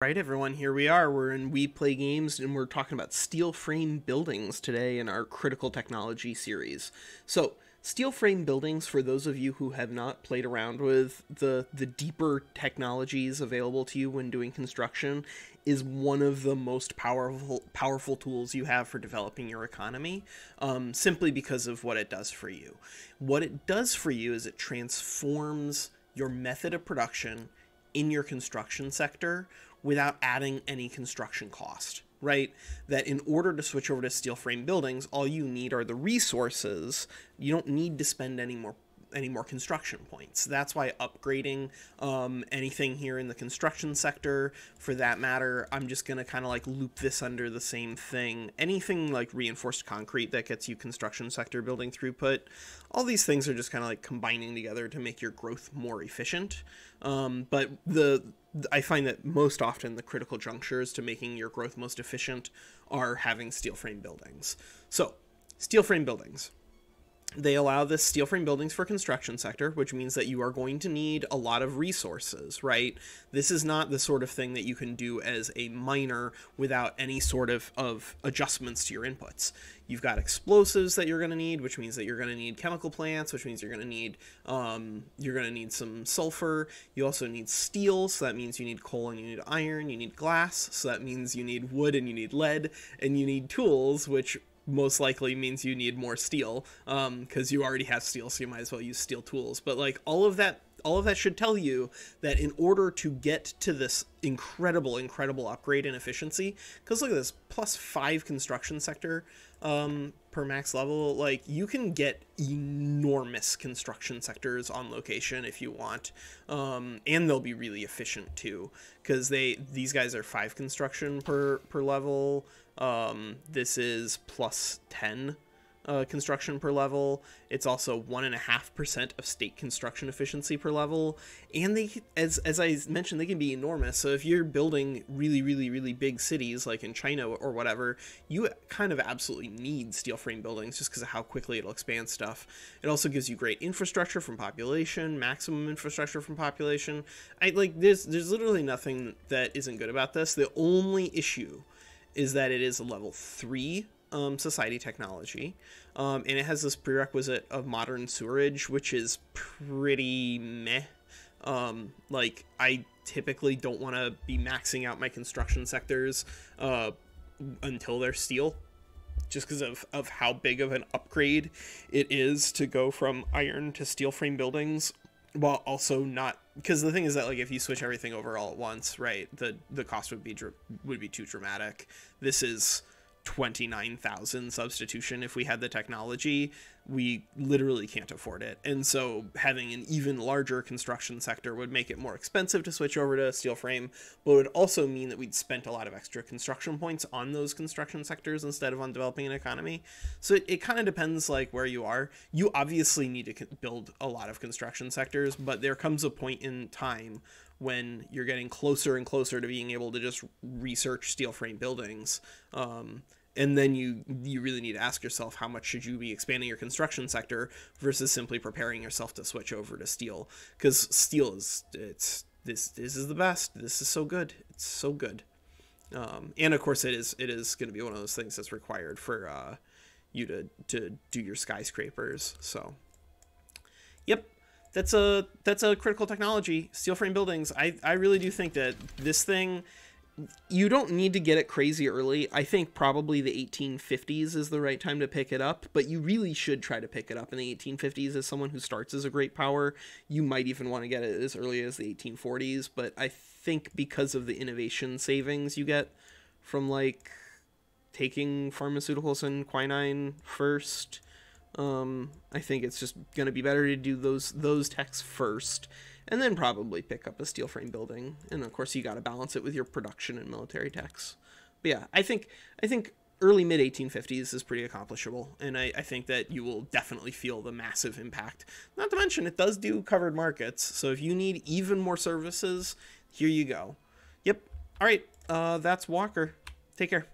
Right, everyone, here we are. We're in We Play Games, and we're talking about steel frame buildings today in our critical technology series. So, steel frame buildings, for those of you who have not played around with the deeper technologies available to you when doing construction, is one of the most powerful tools you have for developing your economy, simply because of what it does for you. What it does for you is it transforms your method of production in your construction sector without adding any construction cost, right? That in order to switch over to steel frame buildings, all you need are the resources. You don't need to spend any more construction points. That's why upgrading anything here in the construction sector, for that matter, I'm just going to kind of like loop this under the same thing. Anything like reinforced concrete that gets you construction sector building throughput, all these things are just kind of like combining together to make your growth more efficient. But I find that most often the critical junctures to making your growth most efficient are having steel frame buildings. So, steel frame buildings. They allow this steel frame buildings for construction sector, which means that you are going to need a lot of resources, right? This is not the sort of thing that you can do as a miner without any sort of adjustments to your inputs. You've got explosives that you're going to need, which means that you're going to need chemical plants, which means you're going to need some sulfur. You also need steel, so that means you need coal and you need iron. You need glass, so that means you need wood and you need lead, and you need tools, which most likely means you need more steel, because you already have steel, so you might as well use steel tools. But like all of that should tell you that in order to get to this incredible upgrade in efficiency, because look at this, +5 construction sector per max level, like you can get enormous construction sectors on location if you want, and they'll be really efficient too, because these guys are 5 construction per level. This is +10 construction per level. It's also 1.5% of state construction efficiency per level, and they, as I mentioned, they can be enormous. So if you're building really big cities like in China or whatever, you kind of absolutely need steel frame buildings just because of how quickly it'll expand stuff. It also gives you great infrastructure from population, maximum infrastructure from population. There's literally nothing that isn't good about this. The only issue is that it is a level 3 society technology, and it has this prerequisite of modern sewerage, which is pretty meh. Like, I typically don't want to be maxing out my construction sectors until they're steel, just because of how big of an upgrade it is to go from iron to steel frame buildings, while also not, because the thing is that, like, if you switch everything over all at once, right, the cost would be too dramatic. This is 29,000 substitution. If we had the technology, we literally can't afford it, and so having an even larger construction sector would make it more expensive to switch over to steel frame, but it would also mean that we'd spent a lot of extra construction points on those construction sectors instead of on developing an economy. So it kind of depends, like, where you are. You obviously need to build a lot of construction sectors, but there comes a point in time when you're getting closer and closer to being able to just research steel frame buildings, and then you really need to ask yourself, how much should you be expanding your construction sector versus simply preparing yourself to switch over to steel? Because steel is, this is the best. This is so good. It's so good. And of course it is going to be one of those things that's required for you to do your skyscrapers. So, yep. That's a critical technology, steel frame buildings. I really do think that this thing, you don't need to get it crazy early. I think probably the 1850s is the right time to pick it up, but you really should try to pick it up in the 1850s as someone who starts as a great power. You might even want to get it as early as the 1840s, but I think because of the innovation savings you get from, like, taking pharmaceuticals and quinine first, I think it's just going to be better to do those techs first, and then probably pick up a steel frame building. And of course you got to balance it with your production and military techs. But yeah, I think early mid 1850s is pretty accomplishable, and I think that you will definitely feel the massive impact. Not to mention it does do covered markets, so if you need even more services, here you go. Yep. All right, that's Walker. Take care.